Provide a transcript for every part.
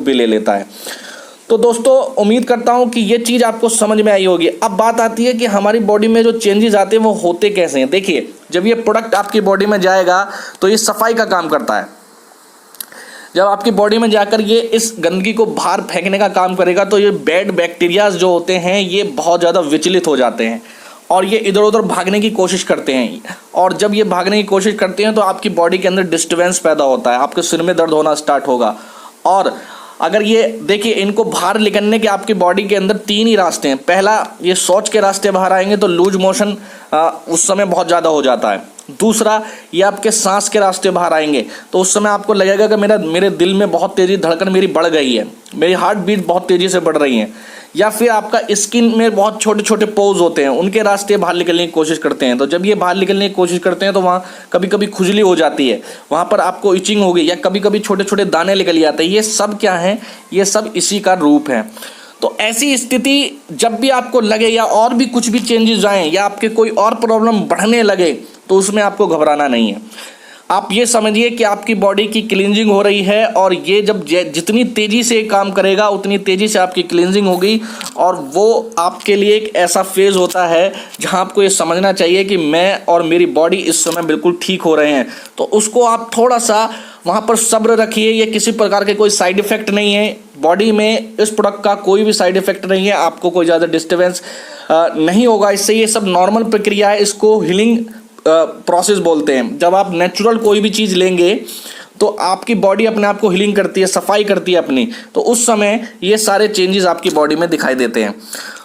भी ले लेता है। तो दोस्तों उम्मीद करता हूँ कि ये चीज़ आपको समझ में आई होगी। अब बात आती है कि हमारी बॉडी में जो चेंजेस आते हैं वो होते कैसे हैं। देखिए, जब ये प्रोडक्ट आपकी बॉडी में जाएगा तो ये सफाई का काम करता है। जब आपकी बॉडी में जाकर ये इस गंदगी को बाहर फेंकने का काम करेगा तो ये बैड बैक्टीरियाज जो होते हैं ये बहुत ज़्यादा विचलित हो जाते हैं और ये इधर उधर भागने की कोशिश करते हैं। और जब ये भागने की कोशिश करते हैं तो आपकी बॉडी के अंदर डिस्टर्बेंस पैदा होता है, आपके सिर में दर्द होना स्टार्ट होगा। और अगर ये देखिए, इनको बाहर निकलने के आपकी बॉडी के अंदर 3 ही रास्ते हैं। पहला, ये शौच के रास्ते बाहर आएंगे तो लूज मोशन उस समय बहुत ज़्यादा हो जाता है। दूसरा, ये आपके सांस के रास्ते बाहर आएंगे तो उस समय आपको लगेगा कि मेरे दिल में बहुत तेज़ी धड़कन मेरी बढ़ गई है, मेरी हार्ट बीट बहुत तेज़ी से बढ़ रही है। या फिर आपका स्किन में बहुत छोटे छोटे पोज होते हैं, उनके रास्ते बाहर निकलने की कोशिश करते हैं। तो जब ये बाहर निकलने की कोशिश करते हैं तो वहाँ कभी कभी खुजली हो जाती है, वहाँ पर आपको इचिंग होगी या कभी कभी छोटे छोटे दाने निकल जाते हैं। ये सब क्या है? ये सब इसी का रूप है। तो ऐसी स्थिति जब भी आपको लगे या और भी कुछ भी चेंजेस आएँ या आपके कोई और प्रॉब्लम बढ़ने लगे तो उसमें आपको घबराना नहीं है। आप ये समझिए कि आपकी बॉडी की क्लींजिंग हो रही है और ये जब जितनी तेज़ी से काम करेगा उतनी तेज़ी से आपकी क्लींजिंग होगी। और वो आपके लिए एक ऐसा फेज़ होता है जहां आपको ये समझना चाहिए कि मैं और मेरी बॉडी इस समय बिल्कुल ठीक हो रहे हैं। तो उसको आप थोड़ा सा वहाँ पर सब्र रखिए। ये किसी प्रकार के कोई साइड इफ़ेक्ट नहीं है, बॉडी में इस प्रोडक्ट का कोई भी साइड इफ़ेक्ट नहीं है, आपको कोई ज़्यादा डिस्टर्बेंस नहीं होगा इससे। ये सब नॉर्मल प्रक्रिया है, इसको हीलिंग प्रोसेस बोलते हैं। जब आप नेचुरल कोई भी चीज़ लेंगे तो आपकी बॉडी अपने आप को हीलिंग करती है, सफाई करती है अपनी, तो उस समय ये सारे चेंजेस आपकी बॉडी में दिखाई देते हैं।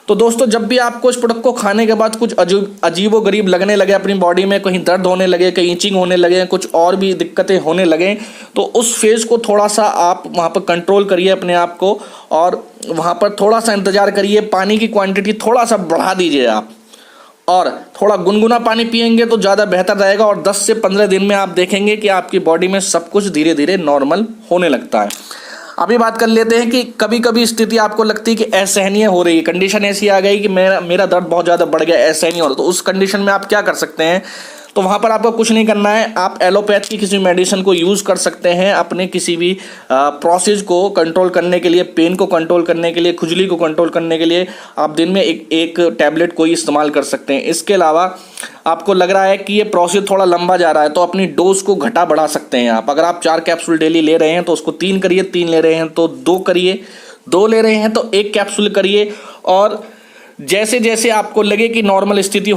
तो दोस्तों जब भी आपको इस प्रोडक्ट को खाने के बाद कुछ अजीबो गरीब लगने लगे अपनी बॉडी में, कहीं दर्द होने लगे, कहीं इचिंग होने लगे, कुछ और भी दिक्कतें होने लगे, तो उस फेज़ को थोड़ा सा आप वहाँ पर कंट्रोल करिए अपने आप को और वहाँ पर थोड़ा सा इंतज़ार करिए। पानी की क्वांटिटी थोड़ा सा बढ़ा दीजिए आप और थोड़ा गुनगुना पानी पिएंगे तो ज़्यादा बेहतर रहेगा। और 10 से 15 दिन में आप देखेंगे कि आपकी बॉडी में सब कुछ धीरे धीरे नॉर्मल होने लगता है। अभी बात कर लेते हैं कि कभी कभी स्थिति आपको लगती है कि असहनीय हो रही है, कंडीशन ऐसी आ गई कि मेरा दर्द बहुत ज़्यादा बढ़ गया, असहनीय हो रहा, तो उस कंडीशन में आप क्या कर सकते हैं? तो वहाँ पर आपको कुछ नहीं करना है, आप एलोपैथ की किसी मेडिसिन को यूज़ कर सकते हैं अपने किसी भी प्रोसेस को कंट्रोल करने के लिए, पेन को कंट्रोल करने के लिए, खुजली को कंट्रोल करने के लिए आप दिन में एक टैबलेट कोई इस्तेमाल कर सकते हैं। इसके अलावा आपको लग रहा है कि ये प्रोसेस थोड़ा लंबा जा रहा है तो अपनी डोज को घटा बढ़ा सकते हैं आप। अगर आप 4 कैप्सूल डेली ले रहे हैं तो उसको 3 करिए, 3 ले रहे हैं तो 2 करिए, 2 ले रहे हैं तो 1 कैप्सूल करिए। और जैसे जैसे आपको लगे कि नॉर्मल स्थिति